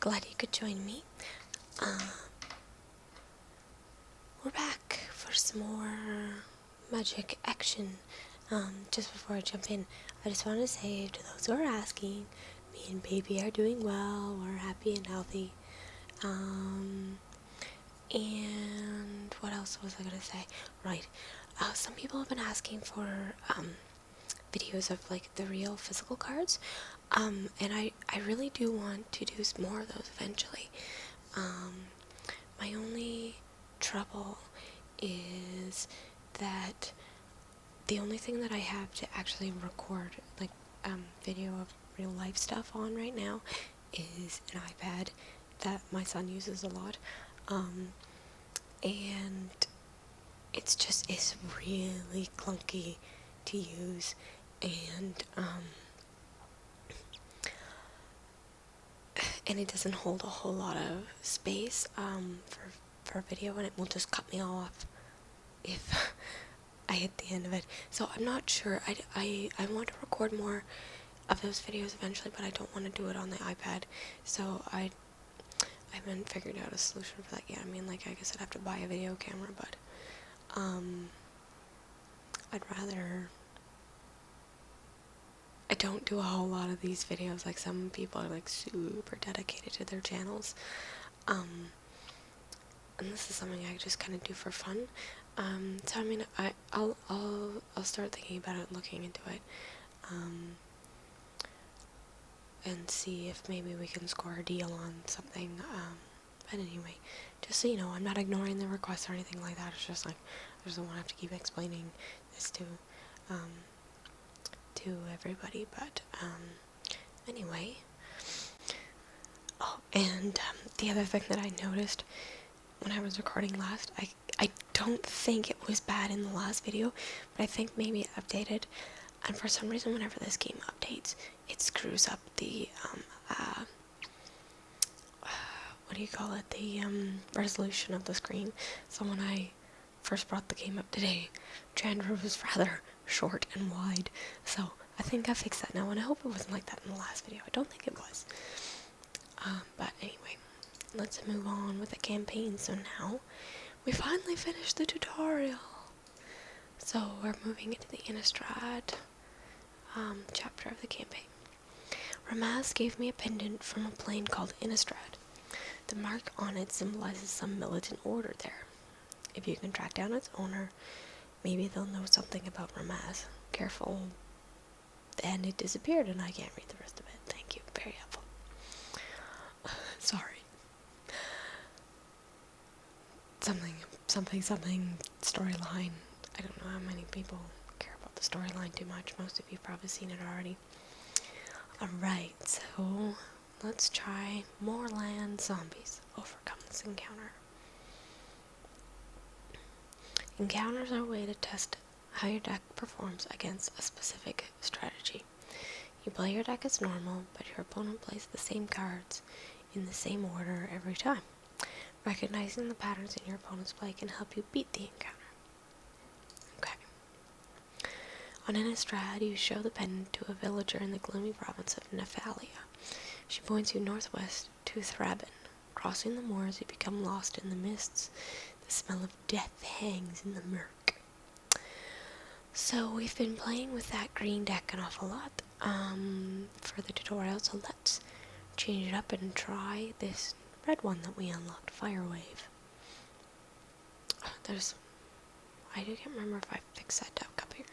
glad you could join me. We're back for some more magic action. Just before I jump in, I just want to say to those who are asking, me and baby are doing well, we're happy and healthy. And what else was I going to say? Right, some people have been asking for videos of like the real physical cards, and I really do want to do more of those eventually. My only trouble is that the only thing that I have to actually record like video of real life stuff on right now is an iPad that my son uses a lot, and it's really clunky to use, and it doesn't hold a whole lot of space for video, and it will just cut me off if I hit the end of it. So I'm not sure. I want to record more of those videos eventually, but I don't want to do it on the iPad. So I haven't figured out a solution for that yet. I mean, like, I guess I'd have to buy a video camera, but I'd rather. I don't do a whole lot of these videos. Like, some people are like super dedicated to their channels, and this is something I just kind of do for fun. So I mean, I'll start thinking about it, looking into it, and see if maybe we can score a deal on something. But anyway, just so you know, I'm not ignoring the requests or anything like that. It's just like I just don't want to have to keep explaining this to everybody. But anyway. Oh, and the other thing that I noticed when I was recording last, I don't think it was bad in the last video, but I think maybe it updated, and for some reason whenever this game updates, it screws up the, what do you call it, the resolution of the screen. So when I first brought the game up today, Chandra was rather short and wide, so I think I fixed that now, and I hope it wasn't like that in the last video. I don't think it was. But anyway, let's move on with the campaign. So now, we finally finished the tutorial. So we're moving into the Innistrad chapter of the campaign. Ramaz gave me a pendant from a plane called Innistrad. The mark on it symbolizes some militant order there. If you can track down its owner, maybe they'll know something about Ramaz. Careful. And it disappeared, and I can't read the rest of it. Thank you. Very helpful. Sorry. Something storyline. I don't know how many people care about the storyline too much. Most of you have probably seen it already. Alright, so let's try Moorland zombies. Overcome this encounter. Encounters are a way to test how your deck performs against a specific strategy. You play your deck as normal, but your opponent plays the same cards in the same order every time. Recognizing the patterns in your opponent's play can help you beat the encounter. Okay. On Innistrad, you show the pendant to a villager in the gloomy province of Nephalia. She points you northwest to Thraben. Crossing the moors, you become lost in the mists. The smell of death hangs in the murk. So we've been playing with that green deck an awful lot for the tutorial, so let's change it up and try this red one that we unlocked, Firewave. I can't remember if I fixed that duck up here.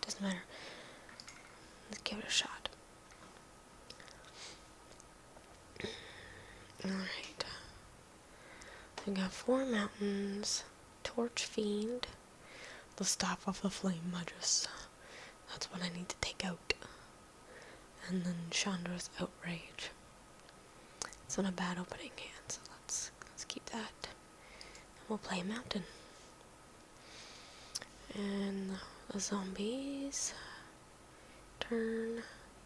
Doesn't matter. Let's give it a shot. Alright. We got 4 mountains, Torch Fiend, the Staff of the Flame Magus. That's what I need to take out. And then Chandra's Outrage. It's not a bad opening hand, so let's keep that. And we'll play a mountain. And the zombies turn.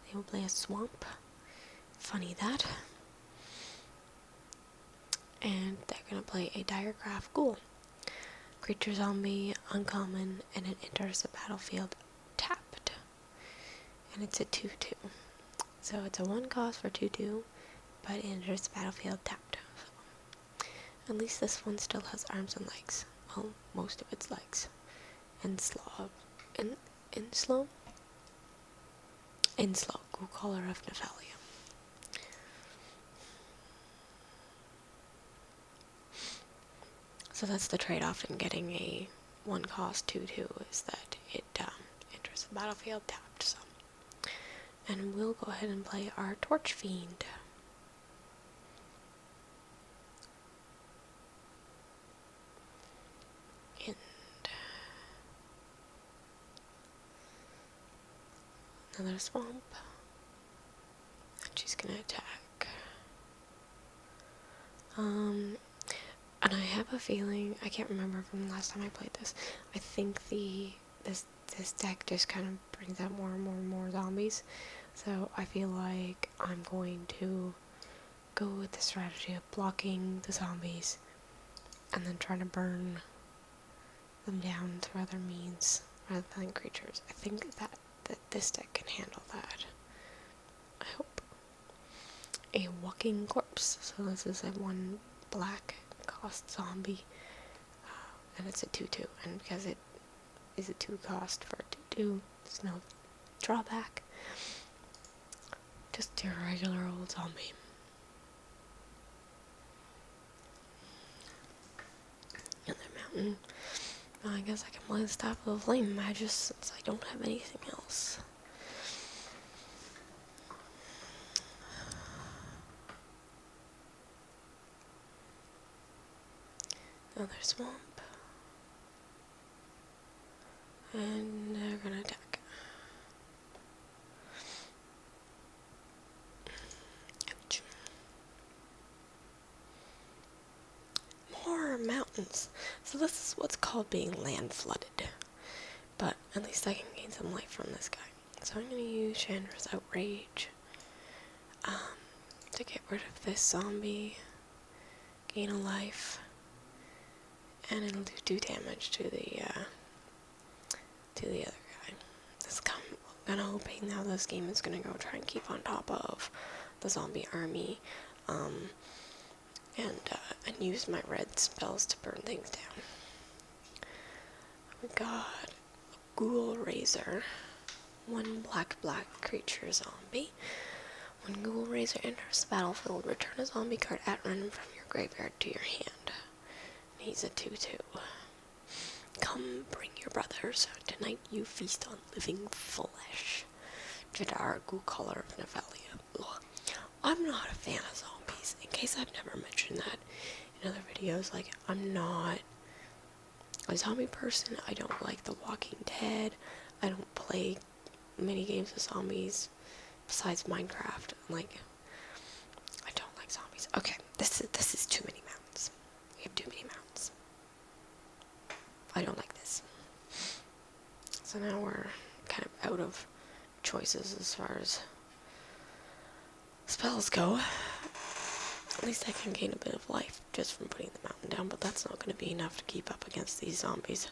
They will play a swamp. Funny that. And they're gonna play a Diregraph Ghoul. Creature zombie, uncommon, and it enters the battlefield tapped. And it's a 2/2. So it's a 1 cost for 2/2. but it enters the battlefield tapped. So, at least this one still has arms and legs. Well, most of its legs. And slow. In slow? In slow, Ghoul-Caller of Nephalia. So that's the trade-off in getting a 1-cost 2/2 is that it enters the battlefield tapped. So, and we'll go ahead and play our Torch Fiend. And another swamp. And she's gonna attack. And I have a feeling, I can't remember from the last time I played this, I think this deck just kind of brings out more and more and more zombies. So I feel like I'm going to go with the strategy of blocking the zombies and then trying to burn them down through other means rather than creatures. I think that this deck can handle that. I hope. A walking corpse. So this is a 1 black cost zombie. And it's a 2/2. And because it is a 2 cost for a 2/2, there's no drawback. Just your regular old zombie. Another mountain. Well, I guess I can play the Staff of the Flame Magus since I don't have anything else. Another swamp. And they're gonna attack. Ouch. More mountains. So this is what's called being land flooded. But at least I can gain some life from this guy. So I'm gonna use Chandra's Outrage to get rid of this zombie. Gain a life. And it'll do 2 damage to the other guy. I'm kinda hoping now this game is gonna go try and keep on top of the zombie army, and use my red spells to burn things down. We got a Ghoul Razor, 1 black creature zombie. When Ghoul Razor enters the battlefield, return a zombie card at random from your graveyard to your hand. And he's a 2/2. Come bring your brothers. Tonight you feast on living flesh. Jadar, Ghoul-Caller of Nephalia. Ugh. I'm not a fan of zombies. In case I've never mentioned that in other videos, like, I'm not a zombie person. I don't like The Walking Dead. I don't play many games with zombies besides Minecraft. Like, I don't like zombies. Okay, this is too many mountains. We have too many mountains. I don't like this. So now we're kind of out of choices as far as spells go. At least I can gain a bit of life just from putting the mountain down, but that's not going to be enough to keep up against these zombies.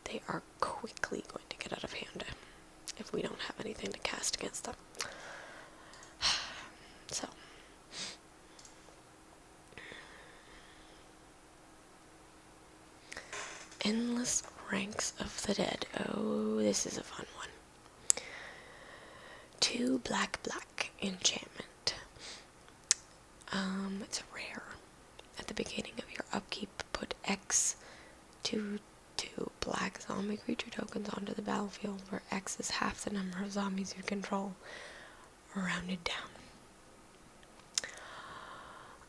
They are quickly going to get out of hand if we don't have anything to cast against them. So. Endless Ranks of the Dead. Oh, this is a fun one. 2 black enchantment. It's rare. At the beginning of your upkeep, put X 2 black zombie creature tokens onto the battlefield, where X is half the number of zombies you control, rounded down.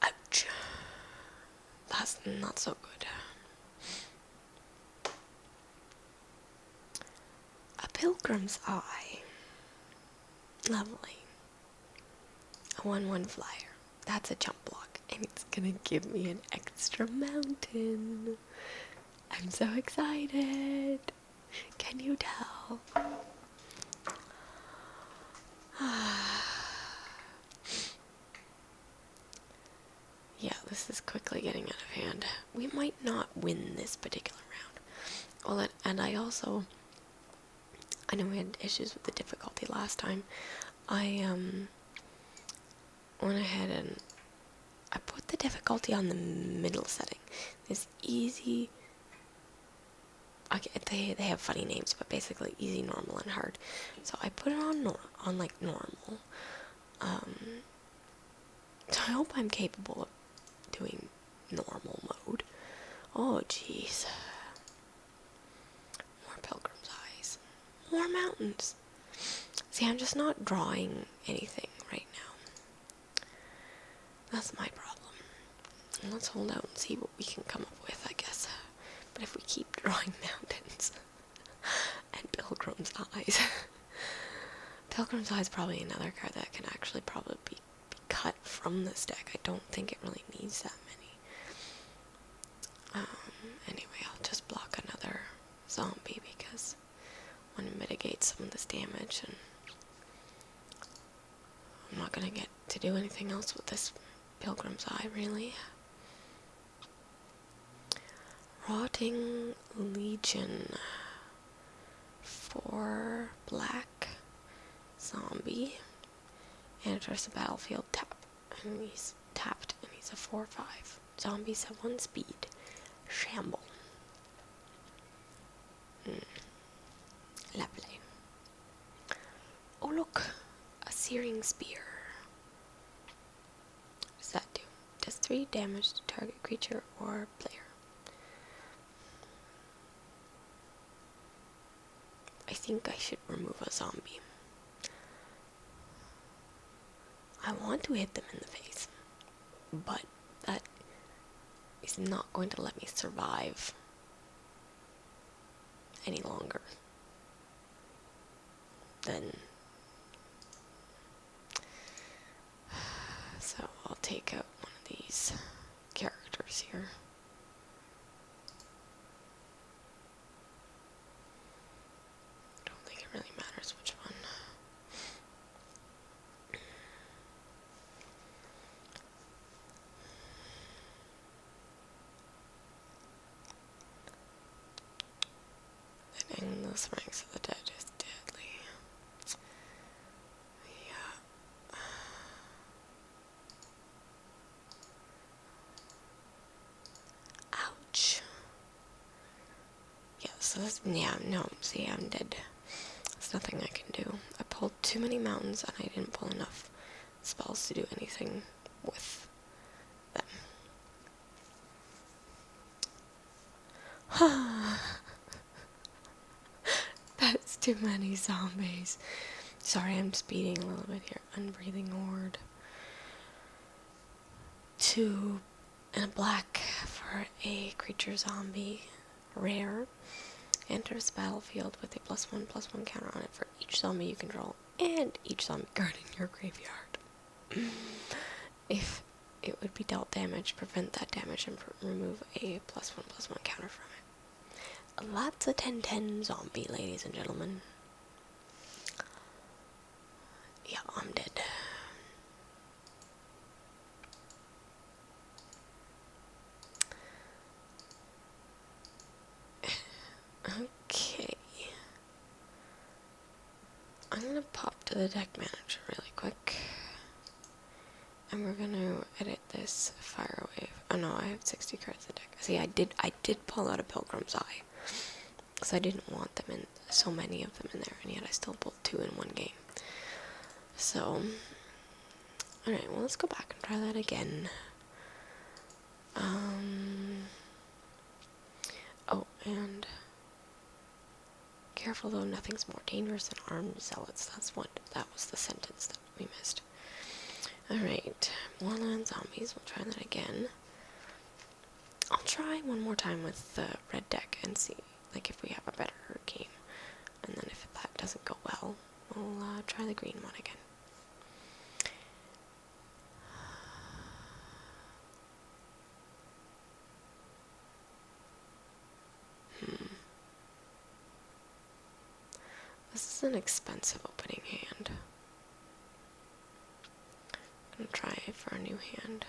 Ouch. That's not so good. A Pilgrim's Eye. Lovely. A 1/1 flyer. That's a jump block, and it's gonna give me an extra mountain. I'm so excited. Can you tell? Yeah, this is quickly getting out of hand. We might not win this particular round. Well, and I know we had issues with the difficulty last time. went ahead and I put the difficulty on the middle setting. This easy, okay, they have funny names, but basically easy, normal, and hard. So I put it on like normal. So I hope I'm capable of doing normal mode. Oh jeez. More Pilgrim's Eyes. More mountains. See, I'm just not drawing anything right now. That's my problem. Let's hold out and see what we can come up with, I guess. But if we keep drawing mountains and Pilgrim's Eyes. Pilgrim's Eyes is probably another card that can actually probably be cut from this deck. I don't think it really needs that many. Anyway, I'll just block another zombie because I want to mitigate some of this damage, and I'm not going to get to do anything else with this Pilgrim's Eye, really. Rotting Legion. 4 black zombie. Enters the battlefield tapped, and he's a 4/5. Zombies have 1 speed. Shamble. Lovely. Oh look, a searing spear. What does that do? Does 3 damage to target creature or player. I think I should remove a zombie. I want to hit them in the face, but that is not going to let me survive any longer than. So I'll take out one of these characters here. I don't think it really matters which one. Hitting those ranks of the dead is deadly. Yeah. Ouch. Yeah, so this, yeah, no, see, I'm dead. There's nothing I can do. I pulled too many mountains and I didn't pull enough spells to do anything with them. That's too many zombies. Sorry, I'm speeding a little bit here. Unbreathing Horde. 2 and a black for a creature zombie. Rare. Enters the battlefield with a +1/+1 counter on it for each zombie you control and each zombie card in your graveyard. If it would be dealt damage, prevent that damage and remove a +1/+1 counter from it. Lots of 10/10 zombie, ladies and gentlemen. Yeah, I'm dead. Okay. I'm gonna pop to the deck manager really quick. And we're gonna edit this fire wave. Oh no, I have 60 cards in the deck. See, I did pull out a Pilgrim's Eye. Because I didn't want them in, so many of them in there, and yet I still pulled 2 in one game. So, alright, well let's go back and try that again. Oh, and careful though, nothing's more dangerous than armed zealots. That was the sentence that we missed. Alright, Moorland zombies, we'll try that again. I'll try one more time with the red deck and see, like, if we have a better game. And then if that doesn't go well, we'll try the green one again. This is an expensive opening hand. I'm gonna try it for a new hand.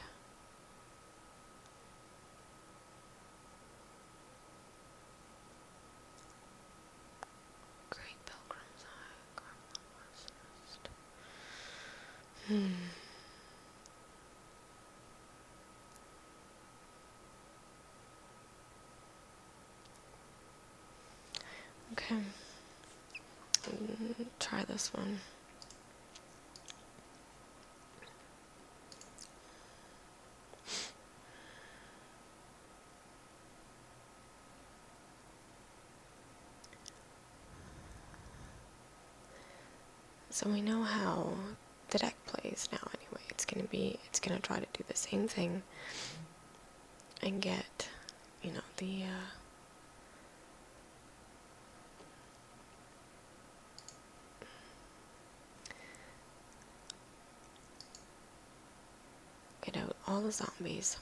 Great Pilgrim's Eye. Okay. Try this one. So we know how the deck plays now anyway. It's gonna try to do the same thing and get, you know, get out all the zombies.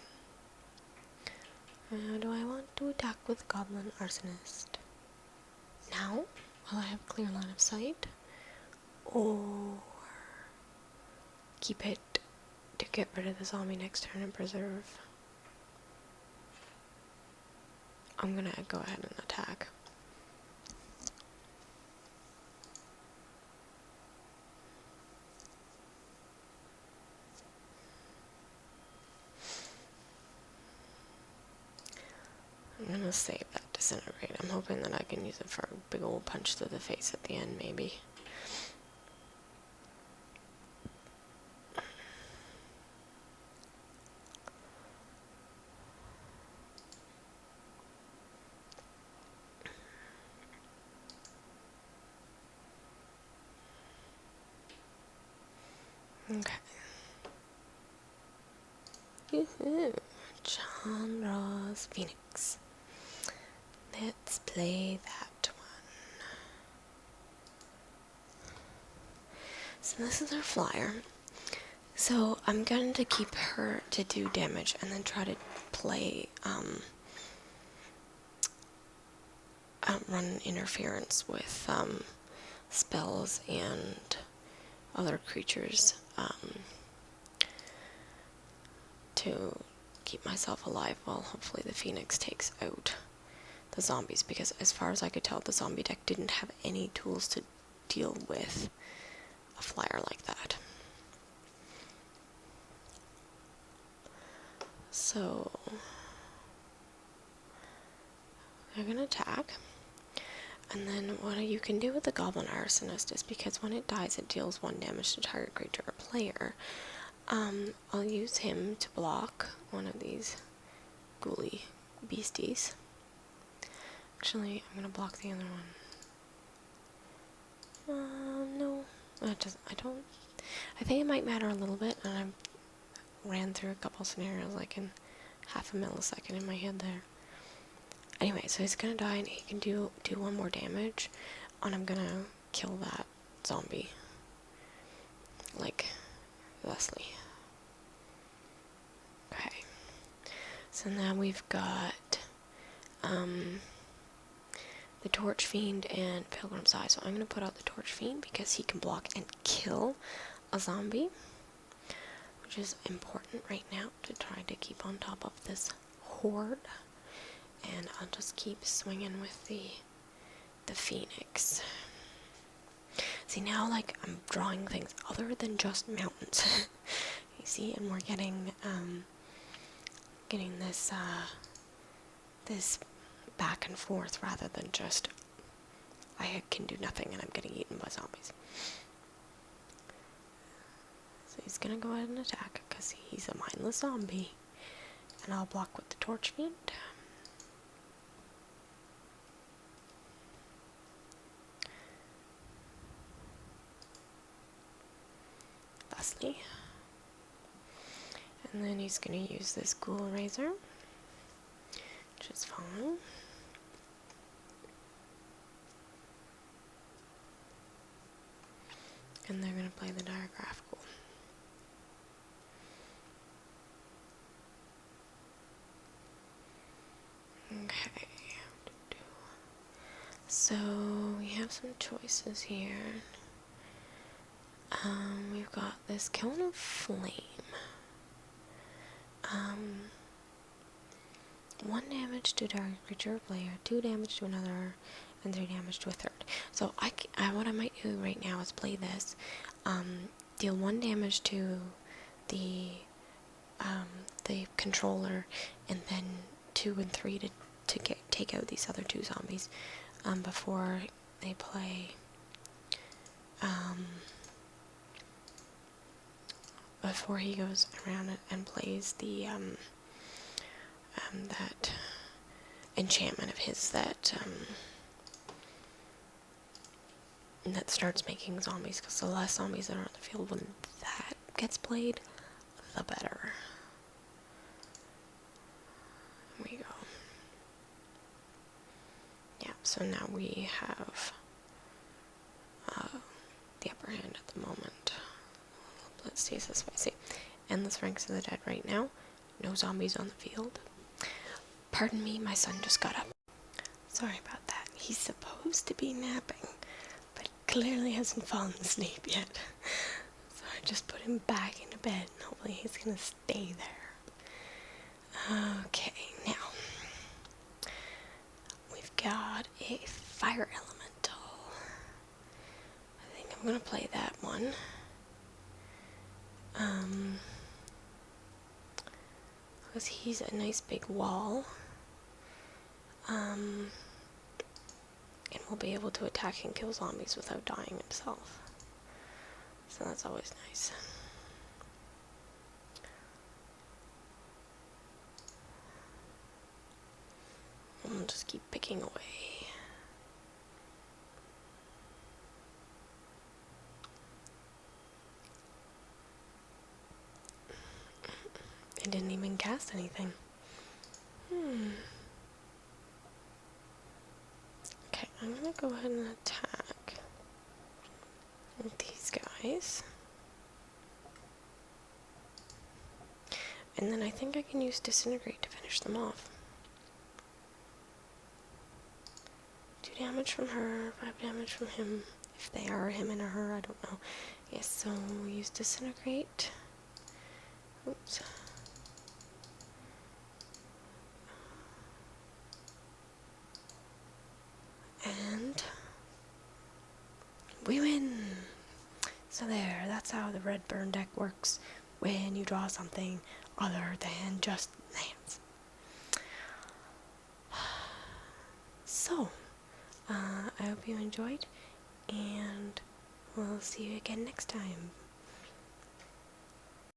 Do I want to attack with Goblin Arsonist now, while I have clear line of sight? Or keep it to get rid of the zombie next turn and preserve? I'm gonna go ahead and attack. I'm gonna save that Disintegrate. I'm hoping that I can use it for a big old punch to the face at the end, maybe. Okay. Woohoo! Chandra's Phoenix. Let's play that one. So this is our flyer. So I'm going to keep her to do damage and then try to play run interference with spells and other creatures to keep myself alive while hopefully the Phoenix takes out the zombies, because as far as I could tell, the zombie deck didn't have any tools to deal with a flyer like that. So they're gonna attack, and then what you can do with the Goblin Arsonist is, because when it dies it deals 1 damage to target creature or player, I'll use him to block one of these ghouly beasties. Actually, I'm gonna block the other one. No, that doesn't. I think it might matter a little bit, and I ran through a couple scenarios like in half a millisecond in my head there. Anyway, so he's gonna die, and he can do 1 more damage, and I'm gonna kill that zombie, like thusly. Okay. So now we've got the Torch Fiend and Pilgrim's Eye. So I'm going to put out the Torch Fiend because he can block and kill a zombie, which is important right now to try to keep on top of this horde. And I'll just keep swinging with the Phoenix. See, now, like, I'm drawing things other than just mountains. You see, and we're getting this back and forth rather than just I can do nothing and I'm getting eaten by zombies. So he's gonna go ahead and attack because he's a mindless zombie, and I'll block with the Torch Fiend. Thusly. And then he's gonna use this Ghoul Razor, which is fine. And they're going to play the Diregraph Ghoul. Okay. So we have some choices here. We've got this Kiln of Flame. 1 damage to target creature or player, 2 damage to another, and 3 damage to a third. So what I might do right now is play this, deal 1 damage to the controller, and then 2 and 3 to take out these other 2 zombies, before they play, before he goes around and plays the, that enchantment of his that, that starts making zombies, because the less zombies that are on the field when that gets played, the better. There we go. Yeah, so now we have the upper hand at the moment. Let's see this way. See, endless ranks of the dead right now. No zombies on the field. Pardon me, my son just got up. Sorry about that. He's supposed to be napping, but clearly hasn't fallen asleep yet. So I just put him back into bed, and hopefully he's gonna stay there. Okay, now we've got a fire elemental. I think I'm gonna play that one. Because he's a nice big wall. And will be able to attack and kill zombies without dying himself. So that's always nice. And we'll just keep picking away. It didn't even cast anything. Okay, I'm gonna go ahead and attack with these guys. And then I think I can use Disintegrate to finish them off. 2 damage from her, 5 damage from him. If they are him and a her, I don't know. Yes, so we'll use Disintegrate. Oops. And we win! So there, that's how the red burn deck works when you draw something other than just lands. So, I hope you enjoyed, and we'll see you again next time.